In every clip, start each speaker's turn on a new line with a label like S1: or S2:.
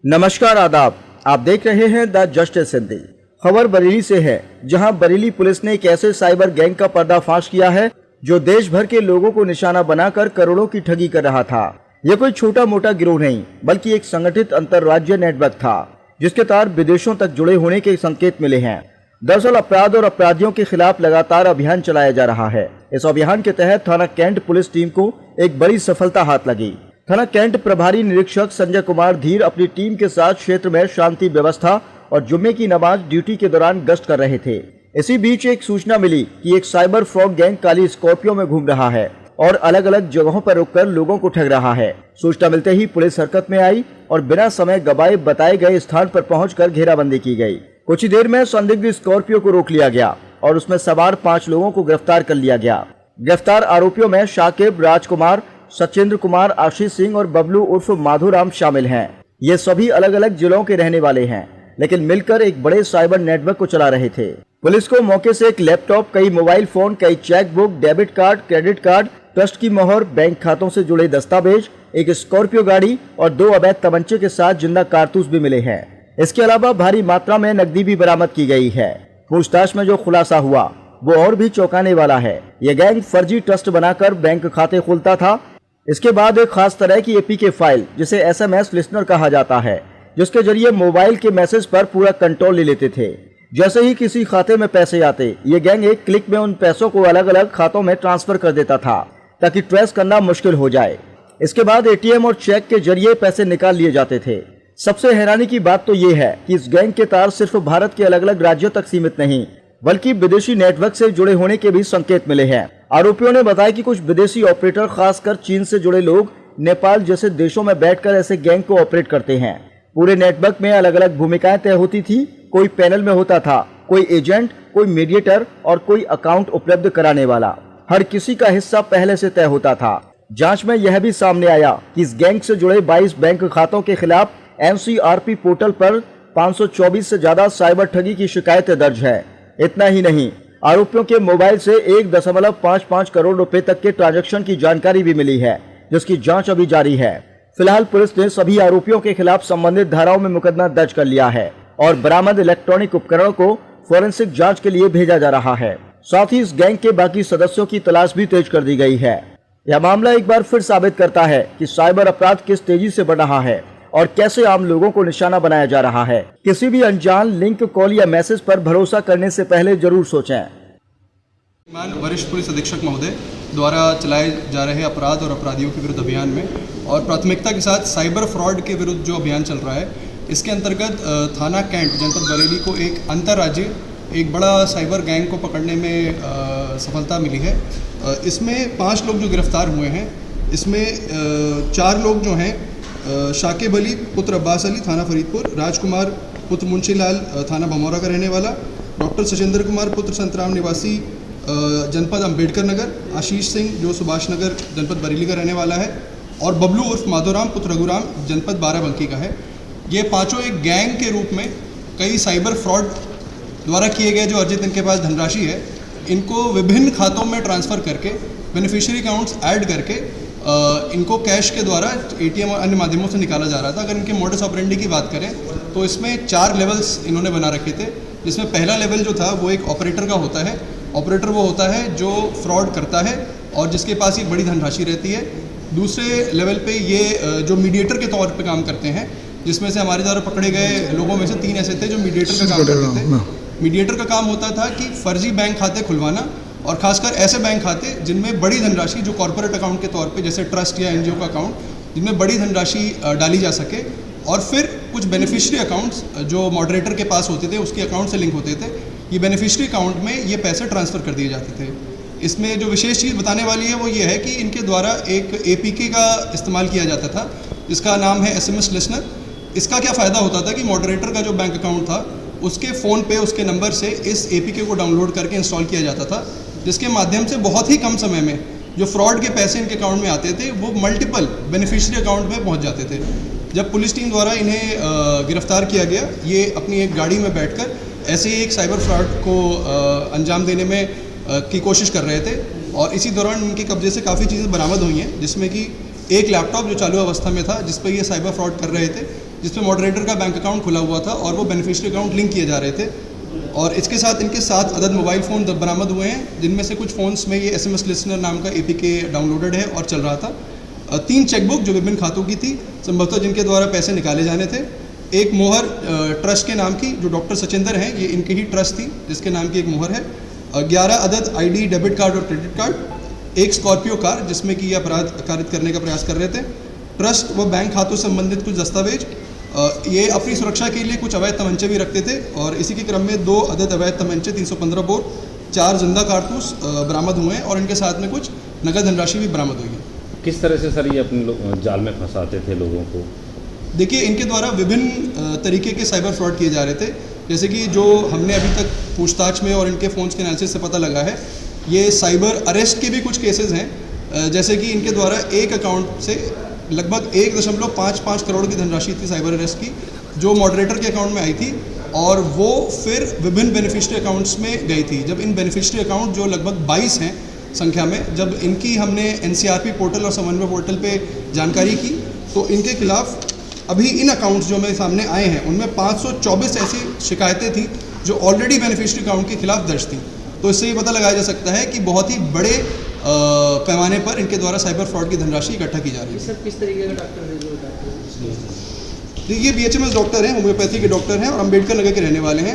S1: नमस्कार आदाब, आप देख रहे हैं द जस्टिस हिंदी। खबर बरेली से है, जहां बरेली पुलिस ने एक ऐसे साइबर गैंग का पर्दाफाश किया है जो देश भर के लोगों को निशाना बनाकर करोड़ों की ठगी कर रहा था। यह कोई छोटा मोटा गिरोह नहीं, बल्कि एक संगठित अंतर्राज्यीय नेटवर्क था, जिसके तार विदेशों तक जुड़े होने के संकेत मिले हैं। दरअसल अपराध और अपराधियों के खिलाफ लगातार अभियान चलाया जा रहा है। इस अभियान के तहत थाना कैंट पुलिस टीम को एक बड़ी सफलता हाथ लगी। थाना कैंट प्रभारी निरीक्षक संजय कुमार धीर अपनी टीम के साथ क्षेत्र में शांति व्यवस्था और जुम्मे की नमाज ड्यूटी के दौरान गश्त कर रहे थे। इसी बीच एक सूचना मिली कि एक साइबर फ्रॉड गैंग काली स्कॉर्पियो में घूम रहा है और अलग अलग जगहों पर रुककर लोगों को ठग रहा है। सूचना मिलते ही पुलिस हरकत में आई और बिना समय गवाए बताए गए स्थान पर पहुंचकर घेराबंदी की गई। कुछ ही देर में संदिग्ध स्कॉर्पियो को रोक लिया गया और उसमें सवार 5 लोगों को गिरफ्तार कर लिया गया। गिरफ्तार आरोपियों में शाकिब, राजकुमार, सचिंद्र कुमार, आशीष सिंह और बबलू उर्फ माधुराम शामिल हैं। ये सभी अलग अलग जिलों के रहने वाले हैं, लेकिन मिलकर एक बड़े साइबर नेटवर्क को चला रहे थे। पुलिस को मौके से एक लैपटॉप, कई मोबाइल फोन, कई chequebook, debit card, credit card, trust की मोहर, बैंक खातों से जुड़े दस्तावेज, एक स्कॉर्पियो गाड़ी और 2 अवैध तमंचे के साथ जिंदा कारतूस भी मिले हैं। इसके अलावा भारी मात्रा में नकदी भी बरामद की गई है। पूछताछ में जो खुलासा हुआ वो और भी चौंकाने वाला है। ये गैंग फर्जी ट्रस्ट बनाकर बैंक खाते खोलता था। इसके बाद एक खास तरह की एपीके फाइल, जिसे SMS लिसनर कहा जाता है, जिसके जरिए मोबाइल के मैसेज पर पूरा कंट्रोल ले लेते थे। जैसे ही किसी खाते में पैसे आते, ये गैंग एक क्लिक में उन पैसों को अलग अलग खातों में ट्रांसफर कर देता था, ताकि ट्रेस करना मुश्किल हो जाए। इसके बाद ATM और चेक के जरिए पैसे निकाल लिए जाते थे। सबसे हैरानी की बात तो ये है कि इस गैंग के तार सिर्फ भारत के अलग अलग राज्यों तक सीमित नहीं, बल्कि विदेशी नेटवर्क से जुड़े होने के भी संकेत मिले हैं। आरोपियों ने बताया कि कुछ विदेशी ऑपरेटर, खासकर चीन से जुड़े लोग, नेपाल जैसे देशों में बैठकर ऐसे गैंग को ऑपरेट करते हैं। पूरे नेटवर्क में अलग अलग भूमिकाएं तय होती थी। कोई पैनल में होता था, कोई एजेंट, कोई मीडिएटर और कोई अकाउंट उपलब्ध कराने वाला। हर किसी का हिस्सा पहले से तय होता था। जांच में यह भी सामने आया कि इस गैंग से जुड़े 22 बैंक खातों के खिलाफ NCRP पोर्टल पर 524 से ज्यादा साइबर ठगी की शिकायतें दर्ज है। इतना ही नहीं, आरोपियों के मोबाइल से 1.55 करोड़ रुपए तक के ट्रांजैक्शन की जानकारी भी मिली है, जिसकी जांच अभी जारी है। फिलहाल पुलिस ने सभी आरोपियों के खिलाफ संबंधित धाराओं में मुकदमा दर्ज कर लिया है और बरामद इलेक्ट्रॉनिक उपकरणों को फोरेंसिक जांच के लिए भेजा जा रहा है। साथ ही इस गैंग के बाकी सदस्यों की तलाश भी तेज कर दी गई है। यह मामला एक बार फिर साबित करता है कि साइबर अपराध किस तेजी से बढ़ रहा है और कैसे आम लोगों को निशाना बनाया जा रहा है। किसी भी अनजान लिंक, कॉल या मैसेज पर भरोसा करने से पहले जरूर सोचें।
S2: वरिष्ठ पुलिस अधीक्षक महोदय द्वारा चलाए जा रहे अपराध और अपराधियों के विरुद्ध अभियान में और प्राथमिकता के साथ साइबर फ्रॉड के विरुद्ध जो अभियान चल रहा है, इसके अंतर्गत थाना कैंट जनपद बरेली को एक अंतर्राज्यीय एक बड़ा साइबर गैंग को पकड़ने में सफलता मिली है। इसमें 5 लोग जो गिरफ्तार हुए हैं, इसमें 4 लोग जो हैं शाकिब अली पुत्र अब्बास अली थाना फरीदपुर, राजकुमार पुत्र मुंशीलाल थाना भमौरा का रहने वाला, डॉक्टर सचिंद्र कुमार पुत्र संतराम निवासी जनपद अंबेडकर नगर, आशीष सिंह जो सुभाष नगर जनपद बरेली का रहने वाला है और बबलू उर्फ माधोराम पुत्र रघुराम जनपद बाराबंकी का है। ये पांचों एक गैंग के रूप में कई साइबर फ्रॉड द्वारा किए गए जो अर्जित इनके पास धनराशि है, इनको विभिन्न खातों में ट्रांसफ़र करके बेनिफिशियरी अकाउंट्स ऐड करके इनको कैश के द्वारा ATM और अन्य माध्यमों से निकाला जा रहा था। अगर इनके मोडस ऑपरेंडी की बात करें तो इसमें 4 लेवल्स इन्होंने बना रखे थे, जिसमें पहला लेवल जो था वो एक ऑपरेटर का होता है। ऑपरेटर वो होता है जो फ्रॉड करता है और जिसके पास एक बड़ी धनराशि रहती है। दूसरे लेवल पे ये जो मीडिएटर के तौर पे काम करते हैं, जिसमें से हमारे द्वारा पकड़े गए लोगों में से 3 ऐसे थे जो मीडिएटर का काम करते थे। मीडिएटर का काम होता था कि फर्जी बैंक खाते खुलवाना और खासकर ऐसे बैंक खाते जिनमें बड़ी धनराशि, जो कॉर्पोरेट अकाउंट के तौर पे जैसे ट्रस्ट या NGO का अकाउंट, जिनमें बड़ी धनराशि डाली जा सके, और फिर कुछ बेनिफिशियरी अकाउंट्स जो मॉडरेटर के पास होते थे उसके अकाउंट से लिंक होते थे, ये बेनिफिशियरी अकाउंट में ये पैसे ट्रांसफ़र कर दिए जाते थे। इसमें जो विशेष चीज़ बताने वाली है वो ये है कि इनके द्वारा एक APK का इस्तेमाल किया जाता था, जिसका नाम है SMS लिसनर। इसका क्या फ़ायदा होता था कि मॉडरेटर का जो बैंक अकाउंट था उसके फ़ोन पे उसके नंबर से इस APK को डाउनलोड करके इंस्टॉल किया जाता था, जिसके माध्यम से बहुत ही कम समय में जो फ्रॉड के पैसे इनके अकाउंट में आते थे वो मल्टीपल बेनिफिशियरी अकाउंट में पहुंच जाते थे। जब पुलिस टीम द्वारा इन्हें गिरफ्तार किया गया, ये अपनी एक गाड़ी में बैठकर ऐसे ही एक साइबर फ्रॉड को अंजाम देने में की कोशिश कर रहे थे और इसी दौरान इनके कब्जे से काफ़ी चीज़ें बरामद हुई हैं, जिसमें कि एक लैपटॉप जो चालू अवस्था में था जिस पर ये साइबर फ्रॉड कर रहे थे, जिसमें मॉडरेटर का बैंक अकाउंट खुला हुआ था और वो बेनिफिशियरी अकाउंट लिंक किए जा रहे थे। और इसके साथ इनके 7 अदद मोबाइल फ़ोन बरामद हुए हैं, जिनमें से कुछ फ़ोन्स में ये SMS लिसनर नाम का APK डाउनलोडेड है और चल रहा था। 3 चेकबुक जो विभिन्न खातों की थी, संभवतः जिनके द्वारा पैसे निकाले जाने थे। एक मोहर ट्रस्ट के नाम की, जो डॉक्टर सचिंदर हैं, ये इनकी ही ट्रस्ट थी जिसके नाम की एक मोहर है। 11 अदद ID डेबिट कार्ड और क्रेडिट कार्ड, एक स्कॉर्पियो कार जिसमें कि ये अपराध कारित करने का प्रयास कर रहे थे, ट्रस्ट व बैंक खातों से संबंधित कुछ दस्तावेज। ये अपनी सुरक्षा के लिए कुछ अवैध तमंचे भी रखते थे और इसी के क्रम में 2 अदद अवैध तमंचे 315 बोर, 4 जिंदा कारतूस बरामद हुए हैं और इनके साथ में कुछ नगद धनराशि भी बरामद हुई है।
S3: किस तरह से सर ये अपने जाल में फंसाते थे लोगों को?
S2: देखिए, इनके द्वारा विभिन्न तरीके के साइबर फ्रॉड किए जा रहे थे, जैसे कि जो हमने अभी तक पूछताछ में और इनके फ़ोन्स के एनालिसिस से पता लगा है, ये साइबर अरेस्ट के भी कुछ केसेस हैं। जैसे कि इनके द्वारा एक अकाउंट से लगभग 1.55 करोड़ की धनराशि थी साइबर अरेस्ट की, जो मॉडरेटर के अकाउंट में आई थी और वो फिर विभिन्न बेनिफिशियरी अकाउंट्स में गई थी। जब इन बेनिफिशियरी अकाउंट जो लगभग 22 हैं संख्या में, जब इनकी हमने NCRP पोर्टल और समन्वय पोर्टल पे जानकारी की, तो इनके खिलाफ अभी इन अकाउंट्स जो मेरे सामने आए हैं उनमें 524 ऐसी शिकायतें थी जो ऑलरेडी बेनिफिशियरी अकाउंट के खिलाफ दर्ज थी। तो इससे ये पता लगाया जा सकता है कि बहुत ही बड़े पैमाने पर इनके द्वारा साइबर फ्रॉड की धनराशि इकट्ठा की जा रही है।
S4: सर, किस तरीके का डॉक्टर है जो बताते हैं?
S2: ये BHMS डॉक्टर हैं, होम्योपैथी के डॉक्टर हैं और अम्बेडकर नगर के रहने वाले हैं।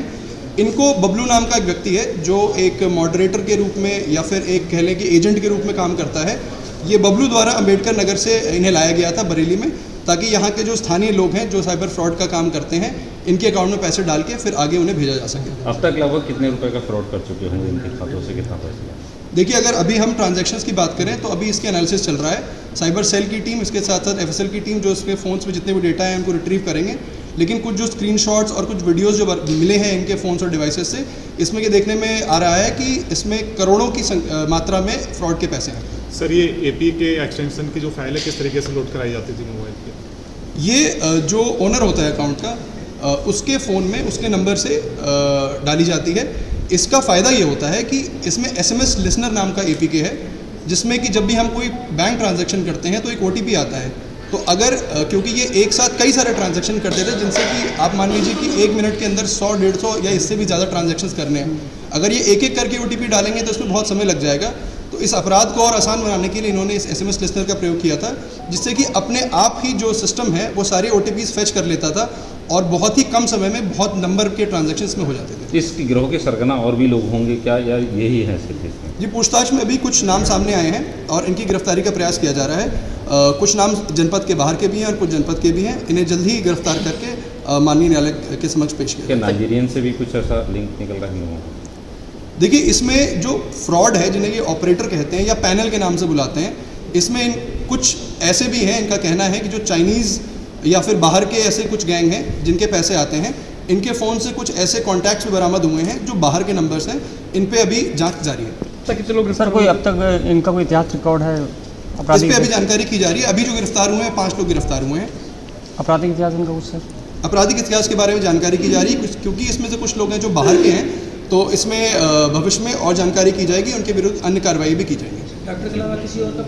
S2: इनको बबलू नाम का एक व्यक्ति है जो एक मॉडरेटर के रूप में या फिर एक कह लें कि एजेंट के रूप में काम करता है। ये बबलू द्वारा अम्बेडकर नगर से इन्हें लाया गया था बरेली में, ताकि यहाँ के जो स्थानीय लोग हैं जो साइबर फ्रॉड का काम करते हैं, इनके अकाउंट में पैसे डाल के फिर आगे उन्हें भेजा जा सके।
S3: अब तक लगभग कितने रुपए का फ्रॉड कर चुके होंगे इनके खातों से, कितना पैसा?
S2: देखिए, अगर अभी हम ट्रांजैक्शंस की बात करें तो अभी इसके एनालिसिस चल रहा है। साइबर सेल की टीम, इसके साथ साथ FSL की टीम जो इसके फ़ोन्स में जितने भी डेटा हैं उनको रिट्रीव करेंगे। लेकिन कुछ जो स्क्रीनशॉट्स और कुछ वीडियोस जो मिले हैं इनके फ़ोन्स और डिवाइसेस से, इसमें ये देखने में आ रहा है कि इसमें करोड़ों की मात्रा में फ्रॉड के पैसे हैं।
S5: सर, ये APK एक्सटेंशन की जो फाइल है किस तरीके से लोड कराई जाती थी मोबाइल पे?
S2: ये जो ओनर होता है अकाउंट का, उसके फ़ोन में उसके नंबर से डाली जाती है। इसका फ़ायदा ये होता है कि इसमें SMS लिसनर नाम का APK है, जिसमें कि जब भी हम कोई बैंक ट्रांजैक्शन करते हैं तो एक OTP आता है। तो अगर क्योंकि ये एक साथ कई सारे ट्रांजैक्शन करते थे, जिनसे कि आप मान लीजिए कि 1 मिनट के अंदर 100, 150 या इससे भी ज़्यादा ट्रांजैक्शंस करने हैं, अगर ये एक एक करके OTP डालेंगे तो इसमें बहुत समय लग जाएगा। तो इस अपराध को और आसान बनाने के लिए इन्होंने इस SMS लिसनर का प्रयोग किया था, जिससे कि अपने आप ही जो सिस्टम है वो सारे OTPs फेच कर लेता था और बहुत ही कम समय में बहुत नंबर के ट्रांजैक्शंस में हो जाते थे।
S3: इस गिरोह के सरगना और भी लोग होंगे क्या, या यही है सिर्फ इसमें?
S2: जी, पूछताछ में अभी कुछ नाम सामने आए हैं और इनकी गिरफ्तारी का प्रयास किया जा रहा है। कुछ नाम जनपद के बाहर के भी हैं और कुछ जनपद के भी हैं। इन्हें जल्द ही गिरफ्तार करके माननीय न्यायालय के समक्ष पेश किया जाएगा।
S3: नाइजीरियन से भी कुछ ऐसा लिंक निकल रहा है?
S2: देखिए, इसमें जो फ्रॉड है, जिन्हें ये ऑपरेटर कहते हैं या पैनल के नाम से बुलाते हैं, इसमें कुछ ऐसे भी हैं, इनका कहना है कि जो चाइनीज़ या फिर बाहर के ऐसे कुछ गैंग हैं जिनके पैसे आते हैं, इनके फ़ोन से कुछ ऐसे कॉन्टैक्ट्स भी बरामद हुए हैं जो बाहर के नंबर्स हैं। इन पे अभी जांच जारी है।
S4: कितने लोग सर, कोई अब तक इनका कोई इतिहास रिकॉर्ड है?
S2: इस पे अभी जानकारी की जा रही है। अभी जो गिरफ्तार हुए हैं 5 लोग गिरफ्तार हुए हैं।
S4: आपराधिक इतिहास इनका कुछ सर?
S2: आपराधिक इतिहास के बारे में जानकारी की जा रही है, क्योंकि इसमें से कुछ लोग हैं जो बाहर के हैं, तो इसमें भविष्य में और जानकारी की जाएगी, उनके विरुद्ध अन्य कार्रवाई भी की जाएगी।
S4: डॉक्टर के अलावा किसी और का